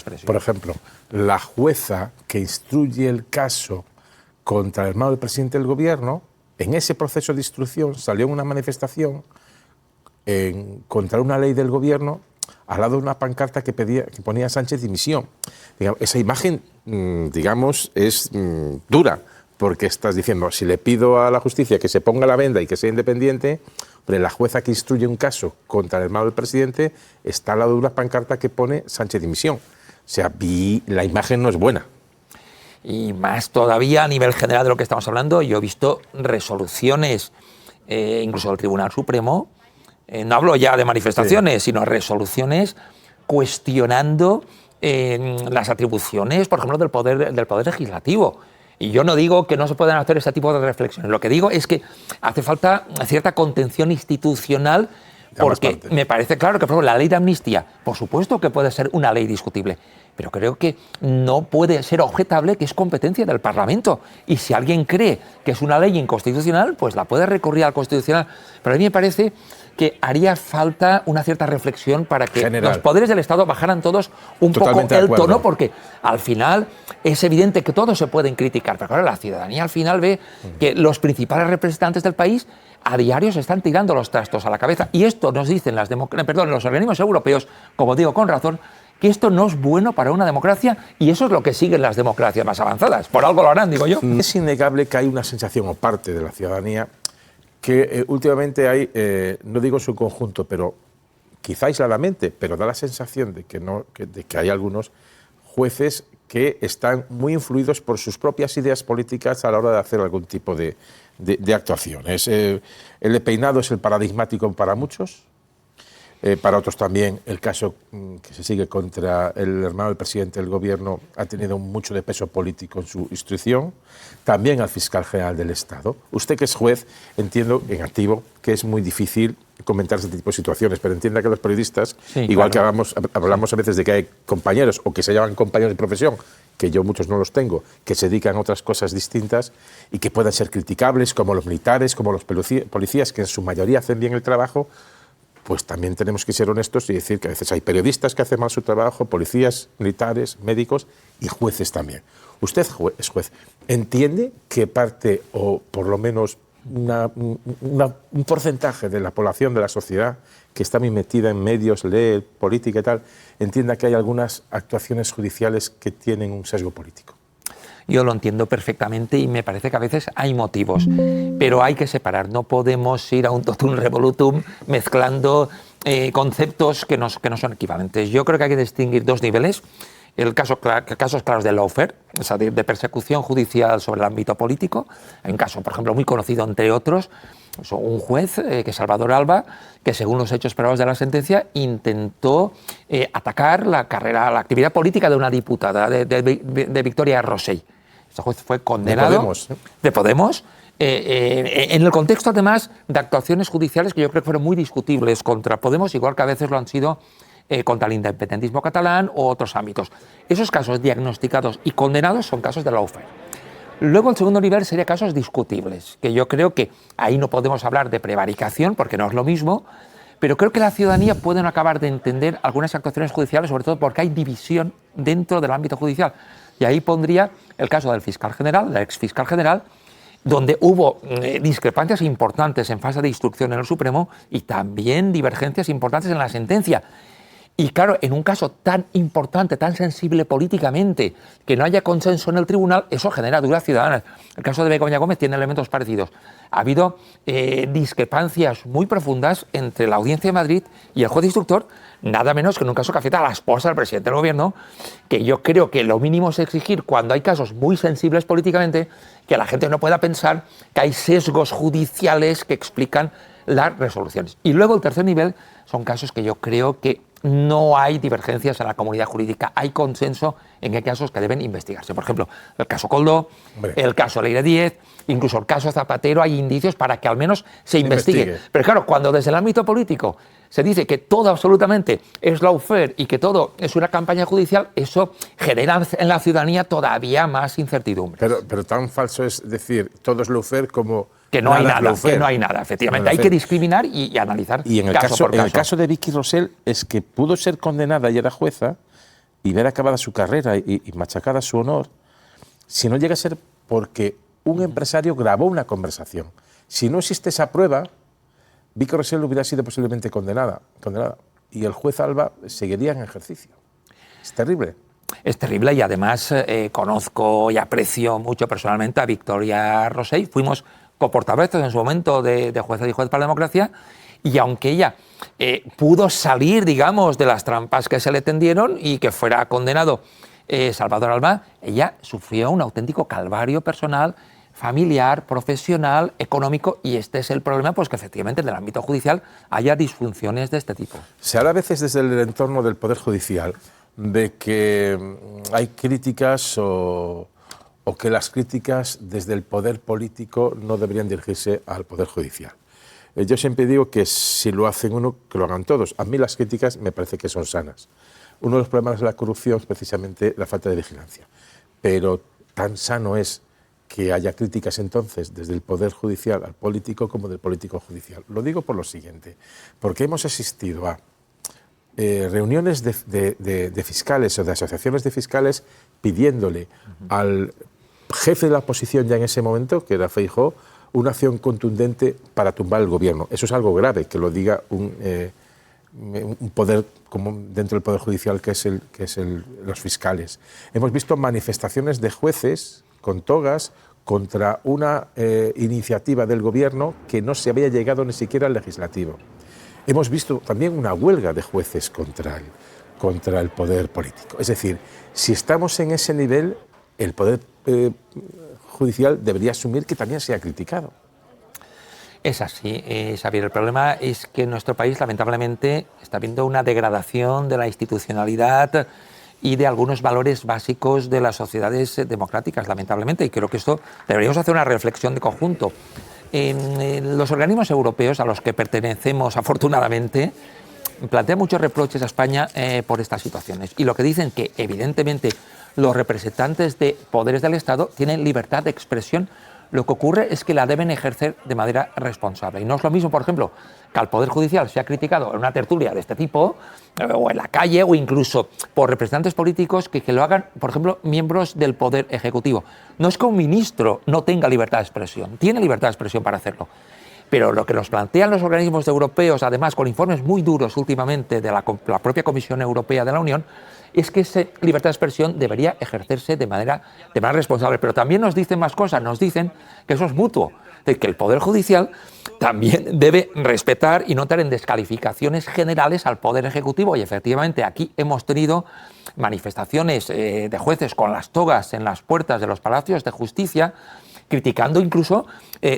expresión. Por ejemplo, la jueza que instruye el caso contra el hermano del presidente del gobierno, en ese proceso de instrucción salió una manifestación contra una ley del gobierno al lado de una pancarta que ponía Sánchez dimisión. Digamos, esa imagen, digamos, es dura, porque estás diciendo, si le pido a la justicia que se ponga la venda y que sea independiente, pero la jueza que instruye un caso contra el hermano del presidente está al lado de una pancarta que pone Sánchez dimisión. O sea, la imagen no es buena. Y más todavía a nivel general de lo que estamos hablando, yo he visto resoluciones, incluso del Tribunal Supremo, no hablo ya de manifestaciones, sino resoluciones cuestionando las atribuciones, por ejemplo, del poder legislativo. Y yo no digo que no se puedan hacer ese tipo de reflexiones, lo que digo es que hace falta cierta contención institucional, porque me parece claro que, por ejemplo, la ley de amnistía, por supuesto que puede ser una ley discutible, pero creo que no puede ser objetable que es competencia del Parlamento. Y si alguien cree que es una ley inconstitucional, pues la puede recurrir al Constitucional. Pero a mí me parece que haría falta una cierta reflexión para que los poderes del Estado bajaran todos un poco el tono, porque al final es evidente que todos se pueden criticar, pero claro, la ciudadanía al final ve que los principales representantes del país a diario se están tirando los trastos a la cabeza. Y esto nos dicen los organismos europeos, como digo con razón, que esto no es bueno para una democracia, y eso es lo que siguen las democracias más avanzadas. Por algo lo harán, digo yo. Es innegable que hay una sensación, o parte de la ciudadanía, que últimamente hay, no digo en su conjunto, pero quizá aisladamente, pero da la sensación de que hay algunos jueces que están muy influidos por sus propias ideas políticas a la hora de hacer algún tipo de actuaciones. El de Peinado es el paradigmático para muchos. Para otros también el caso que se sigue contra el hermano del presidente del gobierno ha tenido mucho de peso político en su instrucción. También al fiscal general del Estado. Usted, que es juez, entiendo en activo que es muy difícil comentar este tipo de situaciones, pero entienda que los periodistas, igual que hablamos a veces de que hay compañeros o que se llaman compañeros de profesión, que yo muchos no los tengo, que se dedican a otras cosas distintas y que puedan ser criticables, como los militares, como los policías, que en su mayoría hacen bien el trabajo. Pues también tenemos que ser honestos y decir que a veces hay periodistas que hacen mal su trabajo, policías, militares, médicos y jueces también. Usted es juez. ¿Entiende que parte, o por lo menos un porcentaje de la población, de la sociedad, que está muy metida en medios, lee política y tal, entienda que hay algunas actuaciones judiciales que tienen un sesgo político? Yo lo entiendo perfectamente y me parece que a veces hay motivos, pero hay que separar. No podemos ir a un totum revolutum mezclando conceptos que no son equivalentes. Yo creo que hay que distinguir dos niveles. Casos claros de lawfare, o sea, de persecución judicial sobre el ámbito político. Hay un caso, por ejemplo, muy conocido entre otros, un juez, que es Salvador Alba, que según los hechos probados de la sentencia intentó atacar la actividad política de una diputada, de Victoria Rosell. Este juez fue condenado de Podemos, en el contexto además de actuaciones judiciales que yo creo que fueron muy discutibles contra Podemos, igual que a veces lo han sido contra el independentismo catalán u otros ámbitos. Esos casos diagnosticados y condenados son casos de lawfare. Luego, el segundo nivel sería casos discutibles, que yo creo que ahí no podemos hablar de prevaricación, porque no es lo mismo, pero creo que la ciudadanía puede no acabar de entender algunas actuaciones judiciales, sobre todo porque hay división dentro del ámbito judicial. Y ahí pondría el caso del fiscal general, del exfiscal general, donde hubo discrepancias importantes en fase de instrucción en el Supremo y también divergencias importantes en la sentencia. Y claro, en un caso tan importante, tan sensible políticamente, que no haya consenso en el tribunal, eso genera dudas ciudadanas. El caso de Begoña Gómez tiene elementos parecidos. Ha habido discrepancias muy profundas entre la Audiencia de Madrid y el juez instructor, nada menos que en un caso que afecta a la esposa del presidente del gobierno, que yo creo que lo mínimo es exigir, cuando hay casos muy sensibles políticamente, que la gente no pueda pensar que hay sesgos judiciales que explican las resoluciones. Y luego el tercer nivel son casos que yo creo que no hay divergencias en la comunidad jurídica, hay consenso en qué casos que deben investigarse. Por ejemplo, el caso Koldo, el caso Leire Díez, incluso el caso Zapatero, hay indicios para que al menos se investigue. Pero claro, cuando desde el ámbito político se dice que todo absolutamente es lawfare y que todo es una campaña judicial, eso genera en la ciudadanía todavía más incertidumbre. Pero tan falso es decir todo es lawfare como que no hay nada, que no hay nada, efectivamente. Hay que discriminar y analizar y en el caso por caso. En el caso de Vicky Rosell es que pudo ser condenada y era jueza y ver acabada su carrera y machacada su honor, si no llega a ser porque un empresario grabó una conversación. Si no existe esa prueba, Vicky Rosell hubiera sido posiblemente condenada y el juez Alba seguiría en ejercicio. Es terrible. Es terrible y además conozco y aprecio mucho personalmente a Victoria Rosell. Fuimos coportavoces en su momento de Jueces y Juez para la Democracia y aunque ella pudo salir, digamos, de las trampas que se le tendieron y que fuera condenado Salvador Alba, ella sufrió un auténtico calvario personal, familiar, profesional, económico, y este es el problema, pues que efectivamente en el ámbito judicial haya disfunciones de este tipo. Se habla a veces desde el entorno del Poder Judicial de que hay críticas o que las críticas desde el poder político no deberían dirigirse al Poder Judicial. Yo siempre digo que si lo hacen uno, que lo hagan todos. A mí las críticas me parece que son sanas. Uno de los problemas de la corrupción es precisamente la falta de vigilancia. Pero tan sano es que haya críticas entonces desde el Poder Judicial al político como del político judicial. Lo digo por lo siguiente, porque hemos asistido a reuniones de fiscales o de asociaciones de fiscales pidiéndole al jefe de la oposición ya en ese momento, que era Feijóo, una acción contundente para tumbar el gobierno. Eso es algo grave, que lo diga un poder como dentro del Poder Judicial que es los fiscales. Hemos visto manifestaciones de jueces con togas contra una iniciativa del gobierno que no se había llegado ni siquiera al legislativo. Hemos visto también una huelga de jueces contra el poder político. Es decir, si estamos en ese nivel, el Poder Judicial debería asumir que también sea criticado. Es así, Xavier. El problema es que en nuestro país, lamentablemente, está habiendo una degradación de la institucionalidad y de algunos valores básicos de las sociedades democráticas, lamentablemente. Y creo que esto deberíamos hacer una reflexión de conjunto. En los organismos europeos a los que pertenecemos, afortunadamente, plantean muchos reproches a España por estas situaciones. Y lo que dicen que, evidentemente, los representantes de poderes del Estado tienen libertad de expresión. Lo que ocurre es que la deben ejercer de manera responsable. Y no es lo mismo, por ejemplo, que al Poder Judicial se ha criticado en una tertulia de este tipo, o en la calle, o incluso por representantes políticos que lo hagan, por ejemplo, miembros del Poder Ejecutivo. No es que un ministro no tenga libertad de expresión, tiene libertad de expresión para hacerlo. Pero lo que nos plantean los organismos europeos, además con informes muy duros últimamente de la propia Comisión Europea de la Unión, es que esa libertad de expresión debería ejercerse de manera responsable. Pero también nos dicen más cosas, nos dicen que eso es mutuo, de que el Poder Judicial también debe respetar y no entrar en descalificaciones generales al Poder Ejecutivo. Y efectivamente aquí hemos tenido manifestaciones de jueces con las togas en las puertas de los palacios de justicia, criticando incluso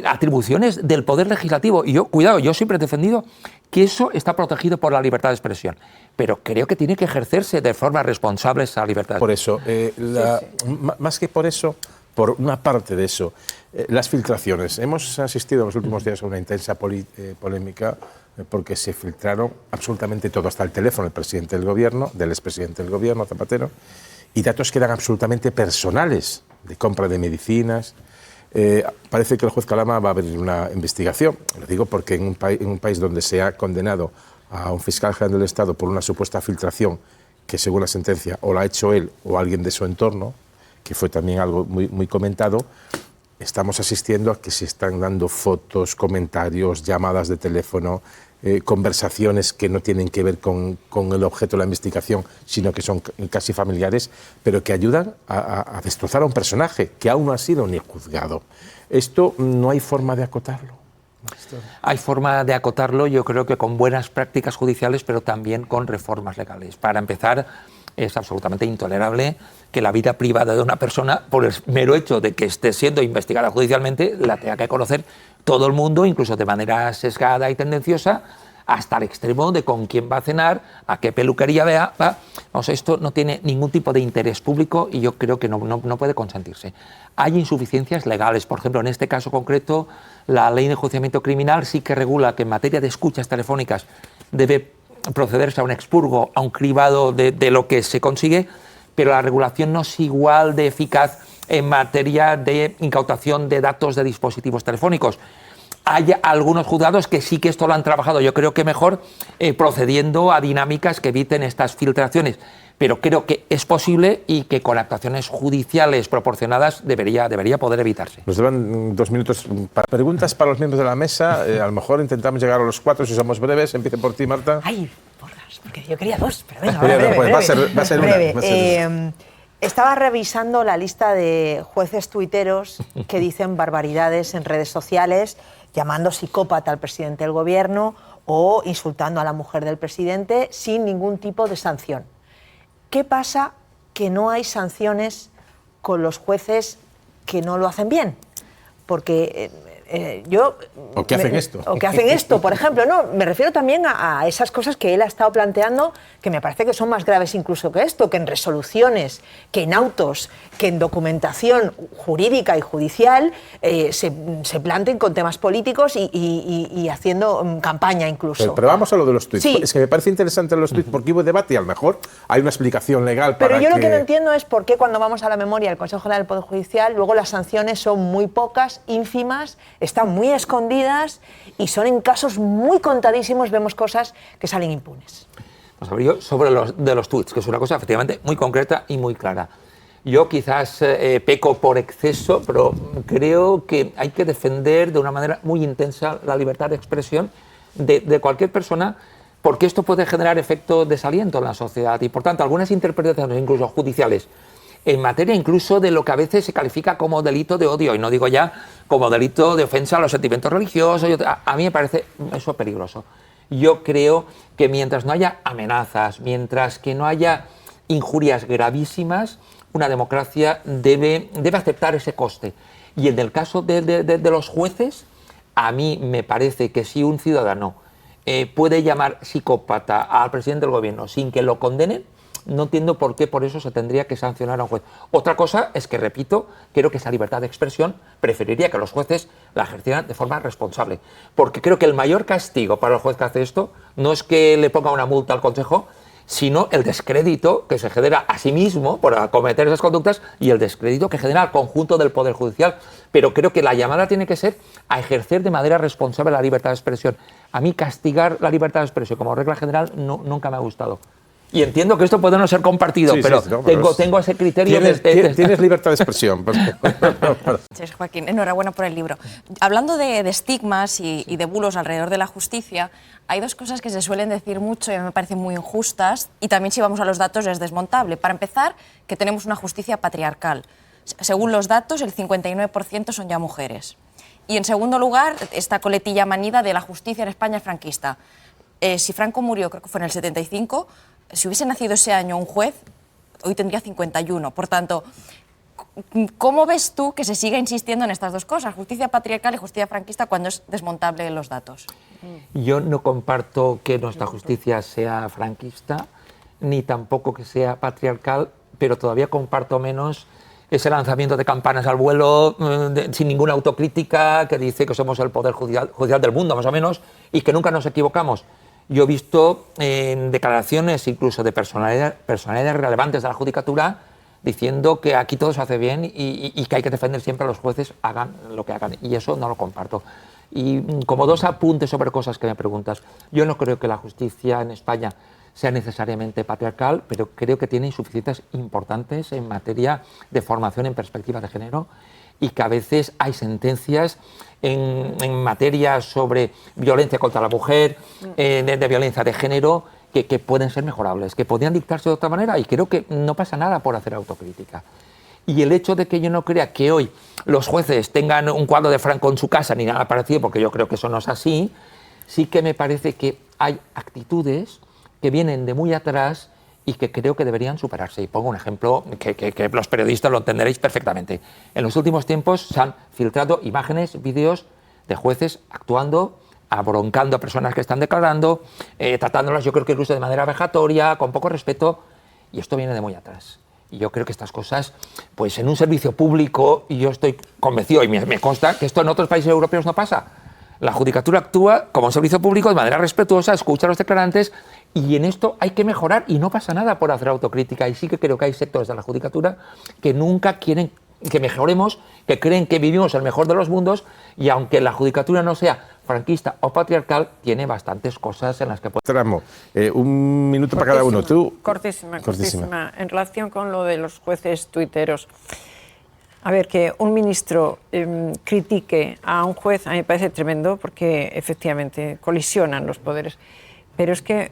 atribuciones del Poder Legislativo. Y yo siempre he defendido que eso está protegido por la libertad de expresión. Pero creo que tiene que ejercerse de forma responsable esa libertad. Por eso, más que por eso, por una parte de eso, las filtraciones. Hemos asistido en los últimos días a una intensa polémica porque se filtraron absolutamente todo, hasta el teléfono del presidente del gobierno, del expresidente del gobierno, Zapatero, y datos que eran absolutamente personales, de compra de medicinas. Parece que el juez Calama va a abrir una investigación. Lo digo porque en un país donde se ha condenado a un fiscal general del Estado por una supuesta filtración que, según la sentencia, o la ha hecho él o alguien de su entorno, que fue también algo muy comentado, estamos asistiendo a que se están dando fotos, comentarios, llamadas de teléfono, conversaciones que no tienen que ver con el objeto de la investigación, sino que son casi familiares, pero que ayudan a destrozar a un personaje que aún no ha sido ni juzgado. Esto no hay forma de acotarlo. Hay forma de acotarlo, yo creo que con buenas prácticas judiciales, pero también con reformas legales. Para empezar, es absolutamente intolerable que la vida privada de una persona, por el mero hecho de que esté siendo investigada judicialmente, la tenga que conocer todo el mundo, incluso de manera sesgada y tendenciosa, hasta el extremo de con quién va a cenar, a qué peluquería va. O sea, esto no tiene ningún tipo de interés público y yo creo que no puede consentirse. Hay insuficiencias legales. Por ejemplo, en este caso concreto, la ley de enjuiciamiento criminal sí que regula que en materia de escuchas telefónicas debe procederse a un expurgo, a un cribado de lo que se consigue, pero la regulación no es igual de eficaz en materia de incautación de datos de dispositivos telefónicos. Hay algunos juzgados que sí que esto lo han trabajado, yo creo que mejor, procediendo a dinámicas que eviten estas filtraciones. pero creo que es posible y que con actuaciones judiciales proporcionadas debería poder evitarse. Nos llevan 2 minutos para preguntas para los miembros de la mesa. A lo mejor intentamos llegar a los 4 si somos breves. Empiezo por ti, Marta. Ay, porras, porque yo quería 2, pero venga, breve, pues breve. Va a ser breve. una. Estaba revisando la lista de jueces tuiteros que dicen barbaridades en redes sociales, llamando psicópata al presidente del gobierno o insultando a la mujer del presidente sin ningún tipo de sanción. ¿Qué pasa que no hay sanciones con los jueces que no lo hacen bien? Porque ¿O que hacen esto? O que hacen esto, por ejemplo. No, me refiero también a esas cosas que él ha estado planteando, que me parece que son más graves incluso que esto, que en resoluciones, que en autos, que en documentación jurídica y judicial se planteen con temas políticos y haciendo campaña incluso. Pero vamos a lo de los tuits. Sí. Es que me parece interesante los tuits porque hubo debate y a lo mejor hay una explicación legal para Pero yo lo que no entiendo es por qué cuando vamos a la memoria del Consejo General del Poder Judicial, luego las sanciones son muy pocas, ínfimas, están muy escondidas y son en casos muy contadísimos, vemos cosas que salen impunes. Vamos a ver, yo sobre los tuits, que es una cosa efectivamente muy concreta y muy clara. Yo quizás peco por exceso, pero creo que hay que defender de una manera muy intensa la libertad de expresión de cualquier persona, porque esto puede generar efecto desaliento en la sociedad y, por tanto, algunas interpretaciones, incluso judiciales, en materia incluso de lo que a veces se califica como delito de odio, y no digo ya como delito de ofensa a los sentimientos religiosos, a mí me parece eso peligroso. Yo creo que mientras no haya amenazas, mientras que no haya injurias gravísimas, una democracia debe aceptar ese coste. Y en el caso de los jueces, a mí me parece que si un ciudadano puede llamar psicópata al presidente del gobierno sin que lo condenen, no entiendo por qué por eso se tendría que sancionar a un juez. Otra cosa es que, repito, creo que esa libertad de expresión preferiría que los jueces la ejercieran de forma responsable. Porque creo que el mayor castigo para el juez que hace esto no es que le ponga una multa al Consejo, sino el descrédito que se genera a sí mismo por acometer esas conductas y el descrédito que genera al conjunto del Poder Judicial. Pero creo que la llamada tiene que ser a ejercer de manera responsable la libertad de expresión. A mí castigar la libertad de expresión como regla general nunca me ha gustado. Y entiendo que esto puede no ser compartido, sí, pero, sí, no, pero tengo ese criterio. Tienes libertad de expresión. Joaquín, enhorabuena por el libro. Hablando de estigmas y de bulos alrededor de la justicia, hay 2 cosas que se suelen decir mucho y a mí me parecen muy injustas, y también si vamos a los datos es desmontable. Para empezar, que tenemos una justicia patriarcal. Según los datos, el 59% son ya mujeres. Y en segundo lugar, esta coletilla manida de la justicia en España franquista. Si Franco murió, creo que fue en el 75, si hubiese nacido ese año un juez, hoy tendría 51. Por tanto, ¿cómo ves tú que se siga insistiendo en estas 2 cosas, justicia patriarcal y justicia franquista, cuando es desmontable los datos? Yo no comparto que nuestra justicia sea franquista, ni tampoco que sea patriarcal, pero todavía comparto menos ese lanzamiento de campanas al vuelo sin ninguna autocrítica, que dice que somos el poder judicial del mundo, más o menos, y que nunca nos equivocamos. Yo he visto declaraciones incluso de personalidades relevantes de la judicatura diciendo que aquí todo se hace bien y que hay que defender siempre a los jueces, hagan lo que hagan. Y eso no lo comparto. Y como 2 apuntes sobre cosas que me preguntas. Yo no creo que la justicia en España sea necesariamente patriarcal, pero creo que tiene insuficiencias importantes en materia de formación en perspectiva de género y que a veces hay sentencias en materia sobre violencia contra la mujer, de violencia de género, que pueden ser mejorables, que podrían dictarse de otra manera, y creo que no pasa nada por hacer autocrítica. Y el hecho de que yo no crea que hoy los jueces tengan un cuadro de Franco en su casa ni nada parecido, porque yo creo que eso no es así, sí que me parece que hay actitudes que vienen de muy atrás y que creo que deberían superarse. Y pongo un ejemplo que los periodistas lo entenderéis perfectamente. En los últimos tiempos se han filtrado imágenes, vídeos de jueces actuando, abroncando a personas que están declarando, tratándolas yo creo que incluso de manera vejatoria, con poco respeto, y esto viene de muy atrás. Y yo creo que estas cosas, pues en un servicio público, y yo estoy convencido, y me consta que esto en otros países europeos no pasa. La judicatura actúa como un servicio público de manera respetuosa, escucha a los declarantes, y en esto hay que mejorar, y no pasa nada por hacer autocrítica. Y sí que creo que hay sectores de la judicatura que nunca quieren que mejoremos, que creen que vivimos el mejor de los mundos y aunque la judicatura no sea franquista o patriarcal, tiene bastantes cosas en las que puede... Tramo, un minuto para cada uno. Tú, cortísima. En relación con lo de los jueces tuiteros, a ver, que un ministro critique a un juez a mí me parece tremendo porque efectivamente colisionan los poderes, pero es que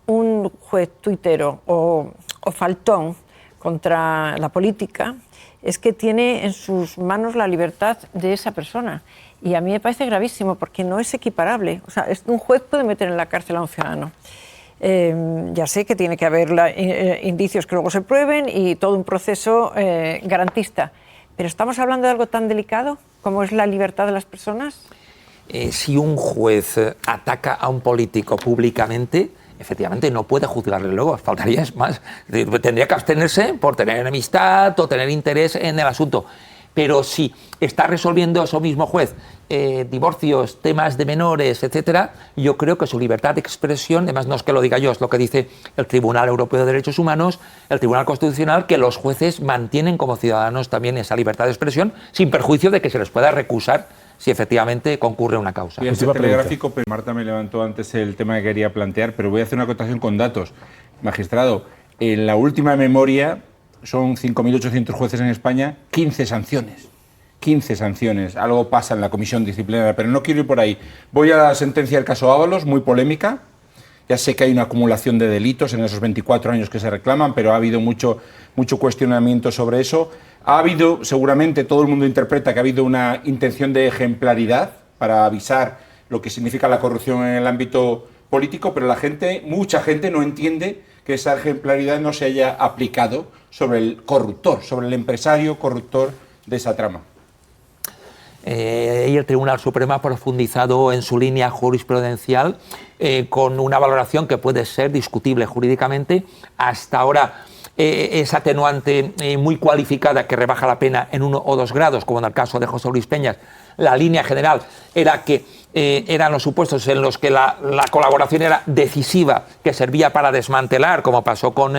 un juez tuitero o faltón contra la política es que tiene en sus manos la libertad de esa persona. Y a mí me parece gravísimo porque no es equiparable. O sea, un juez puede meter en la cárcel a un ciudadano. Ya sé que tiene que haber indicios que luego se prueben y todo un proceso garantista. Pero ¿estamos hablando de algo tan delicado como es la libertad de las personas? Si un juez ataca a un político públicamente, efectivamente no puede juzgarle luego, faltaría es más. Tendría que abstenerse por tener enemistad o tener interés en el asunto. Pero si está resolviendo eso mismo juez, divorcios, temas de menores, etcétera, yo creo que su libertad de expresión, además no es que lo diga yo, es lo que dice el Tribunal Europeo de Derechos Humanos, el Tribunal Constitucional, que los jueces mantienen como ciudadanos también esa libertad de expresión, sin perjuicio de que se les pueda recusar si efectivamente concurre una causa. Voy a ser telegráfico, pero Marta me levantó antes el tema que quería plantear, pero voy a hacer una acotación con datos. Magistrado, en la última memoria son 5.800 jueces en España, 15 sanciones. 15 sanciones. Algo pasa en la comisión disciplinaria, pero no quiero ir por ahí. Voy a la sentencia del caso Ábalos, muy polémica. Ya sé que hay una acumulación de delitos en esos 24 años que se reclaman, pero ha habido mucho cuestionamiento sobre eso. Ha habido, seguramente todo el mundo interpreta que ha habido una intención de ejemplaridad para avisar lo que significa la corrupción en el ámbito político, pero mucha gente no entiende que esa ejemplaridad no se haya aplicado sobre el corruptor, sobre el empresario corruptor de esa trama. Y el Tribunal Supremo ha profundizado en su línea jurisprudencial con una valoración que puede ser discutible jurídicamente. Hasta ahora es atenuante muy cualificada que rebaja la pena en 1 o 2 grados, como en el caso de José Luis Peñas. La línea general era que eran los supuestos en los que la colaboración era decisiva, que servía para desmantelar, como pasó con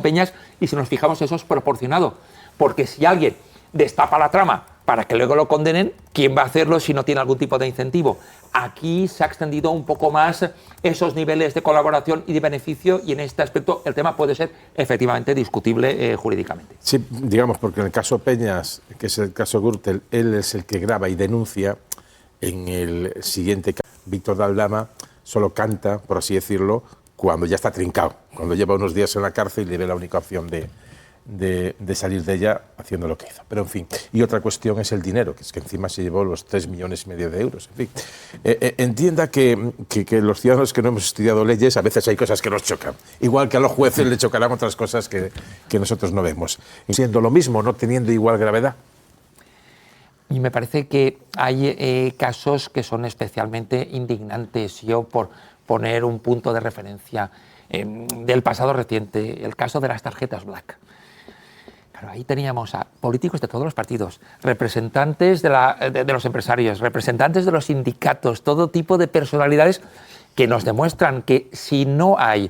Peñas, y si nos fijamos eso es proporcionado, porque si alguien destapa la trama para que luego lo condenen, ¿quién va a hacerlo si no tiene algún tipo de incentivo? Aquí se ha extendido un poco más esos niveles de colaboración y de beneficio, y en este aspecto el tema puede ser efectivamente discutible jurídicamente. Sí, digamos, porque en el caso Peñas, que es el caso Gürtel, él es el que graba y denuncia. En el siguiente caso, Víctor de Aldama solo canta, por así decirlo, cuando ya está trincado, cuando lleva unos días en la cárcel y le ve la única opción de salir de ella haciendo lo que hizo. Pero en fin, y otra cuestión es el dinero, que es que encima se llevó los 3,5 millones de euros. En fin, entienda que los ciudadanos que no hemos estudiado leyes, a veces hay cosas que nos chocan. Igual que a los jueces les chocarán otras cosas que nosotros no vemos. Siendo lo mismo, no teniendo igual gravedad. Y me parece que hay casos que son especialmente indignantes. Yo, por poner un punto de referencia del pasado reciente, el caso de las tarjetas Black. Claro, ahí teníamos a políticos de todos los partidos, representantes de los empresarios, representantes de los sindicatos, todo tipo de personalidades que nos demuestran que si no hay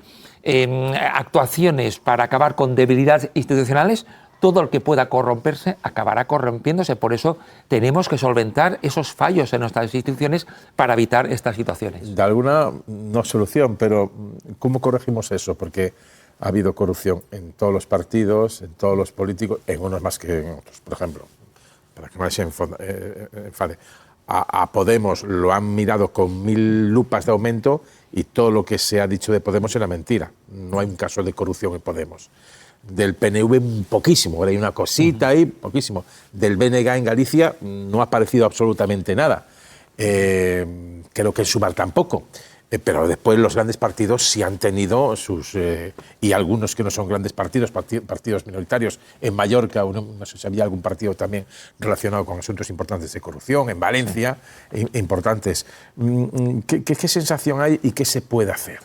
actuaciones para acabar con debilidades institucionales, todo el que pueda corromperse acabará corrompiéndose. Por eso tenemos que solventar esos fallos en nuestras instituciones para evitar estas situaciones. De alguna, no solución, pero ¿cómo corregimos eso? Porque ha habido corrupción en todos los partidos, en todos los políticos, en unos más que en otros. Por ejemplo, para que no se enfade, a Podemos lo han mirado con 1000 lupas de aumento y todo lo que se ha dicho de Podemos era mentira. No hay un caso de corrupción en Podemos. Del PNV poquísimo, hay una cosita ahí, poquísimo. Del BNG en Galicia no ha aparecido absolutamente nada. Creo que en Sumar tampoco. Pero después los grandes partidos sí han tenido sus... y algunos que no son grandes partidos, partidos minoritarios. En Mallorca, no sé si había algún partido también relacionado con asuntos importantes de corrupción. En Valencia, importantes. ¿Qué sensación hay y qué se puede hacer?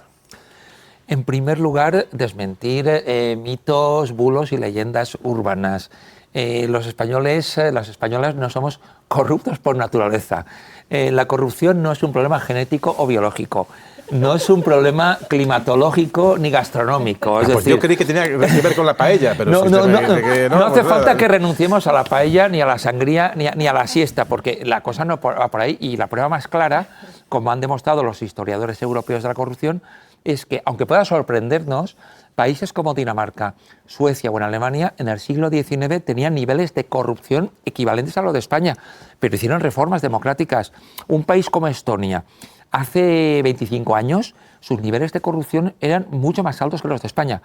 En primer lugar, desmentir mitos, bulos y leyendas urbanas. Los españoles, las españolas no somos corruptos por naturaleza. La corrupción no es un problema genético o biológico. No es un problema climatológico ni gastronómico. Es decir, yo creí que tenía que ver con la paella, pero no, si no, usted me no, dice que no hace pues falta nada. que renunciemos a la paella, ni a la sangría, ni a la siesta, porque la cosa no va por ahí. Y la prueba más clara, como han demostrado los historiadores europeos de la corrupción, es que, aunque pueda sorprendernos, países como Dinamarca, Suecia o en Alemania en el siglo XIX tenían niveles de corrupción equivalentes a lo de España, pero hicieron reformas democráticas. Un país como Estonia, hace 25 años, sus niveles de corrupción eran mucho más altos que los de España.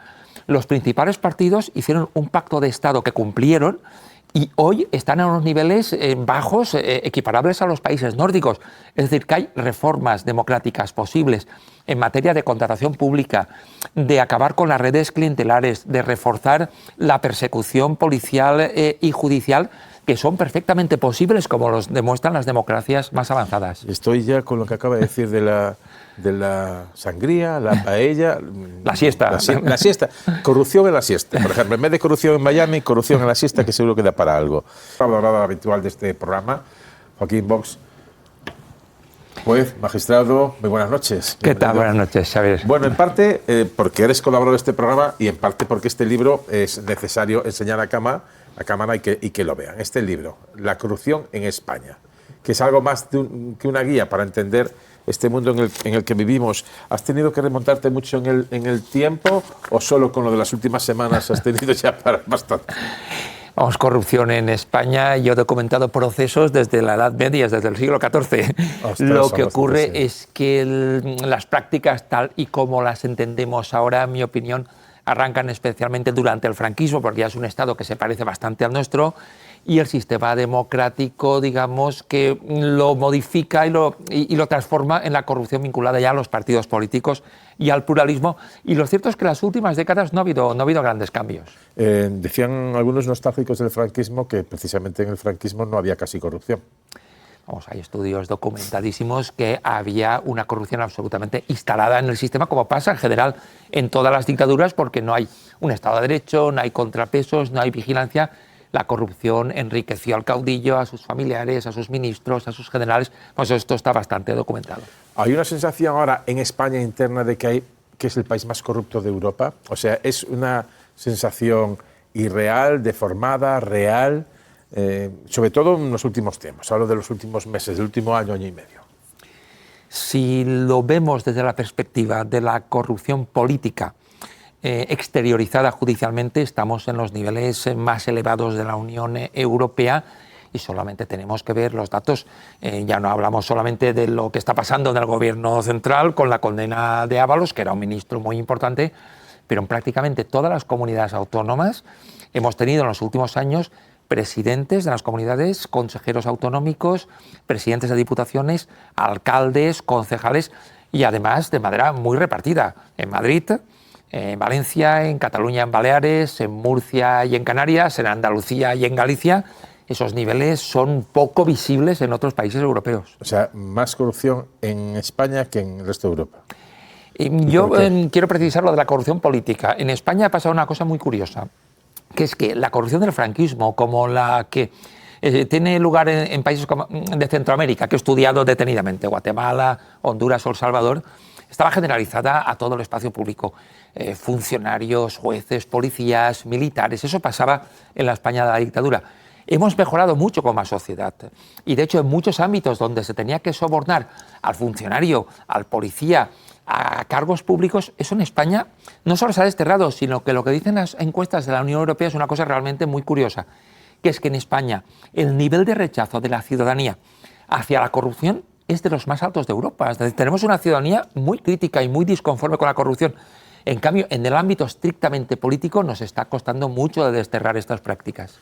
Los principales partidos hicieron un pacto de Estado que cumplieron y hoy están a unos niveles bajos, equiparables a los países nórdicos. Es decir, que hay reformas democráticas posibles en materia de contratación pública, de acabar con las redes clientelares, de reforzar la persecución policial y judicial, que son perfectamente posibles, como los demuestran las democracias más avanzadas. Estoy ya con lo que acaba de decir de la sangría, la paella... La siesta. La siesta. Corrupción en la siesta. Por ejemplo, en vez de corrupción en Miami, corrupción en la siesta, que seguro que da para algo. La hablada habitual de este programa, Joaquín Box, juez, magistrado, muy buenas noches. ¿Qué tal? Buenas noches, Xavier. Bueno, en parte porque eres colaborador de este programa y en parte porque este libro es necesario enseñar a cámara y que lo vean. Este libro, La corrupción en España, que es algo más que una guía para entender este mundo en el que vivimos. ¿Has tenido que remontarte mucho en el tiempo o solo con lo de las últimas semanas has tenido ya para bastante? Vamos, corrupción en España. Yo he documentado procesos desde la Edad Media, desde el siglo XIV. Ostras, Lo que ocurre sí. es que las prácticas tal y como las entendemos ahora, en mi opinión, arrancan especialmente durante el franquismo, porque ya es un Estado que se parece bastante al nuestro, y el sistema democrático, digamos, que lo modifica y lo transforma en la corrupción vinculada ya a los partidos políticos y al pluralismo. Y lo cierto es que en las últimas décadas no ha habido grandes cambios. Decían algunos nostálgicos del franquismo que precisamente en el franquismo no había casi corrupción. Vamos, hay estudios documentadísimos que había una corrupción absolutamente instalada en el sistema, como pasa en general en todas las dictaduras, porque no hay un Estado de Derecho, no hay contrapesos, no hay vigilancia. La corrupción enriqueció al caudillo, a sus familiares, a sus ministros, a sus generales. Pues esto está bastante documentado. Hay una sensación ahora en España interna de que es el país más corrupto de Europa. O sea, es una sensación irreal, deformada, real, sobre todo en los últimos tiempos. Hablo de los últimos meses, del último año y medio. Si lo vemos desde la perspectiva de la corrupción política exteriorizada judicialmente, estamos en los niveles más elevados de la Unión Europea y solamente tenemos que ver los datos. Ya no hablamos solamente de lo que está pasando en el gobierno central con la condena de Ábalos, que era un ministro muy importante, pero en prácticamente todas las comunidades autónomas hemos tenido en los últimos años presidentes de las comunidades, consejeros autonómicos, presidentes de diputaciones, alcaldes, concejales y además de manera muy repartida. En Madrid, en Valencia, en Cataluña, en Baleares, en Murcia y en Canarias, en Andalucía y en Galicia. Esos niveles son poco visibles en otros países europeos. O sea, más corrupción en España que en el resto de Europa. Yo quiero precisar lo de la corrupción política. En España ha pasado una cosa muy curiosa, que es que la corrupción del franquismo, como la que tiene lugar en países como de Centroamérica, que he estudiado detenidamente, Guatemala, Honduras o El Salvador, estaba generalizada a todo el espacio público. Funcionarios, jueces, policías, militares, eso pasaba en la España de la dictadura. Hemos mejorado mucho como sociedad y de hecho en muchos ámbitos donde se tenía que sobornar al funcionario, al policía, a cargos públicos, eso en España no solo se ha desterrado, sino que lo que dicen las encuestas de la Unión Europea es una cosa realmente muy curiosa, que es que en España el nivel de rechazo de la ciudadanía hacia la corrupción es de los más altos de Europa. Es decir, tenemos una ciudadanía muy crítica y muy disconforme con la corrupción. En cambio, en el ámbito estrictamente político nos está costando mucho de desterrar estas prácticas.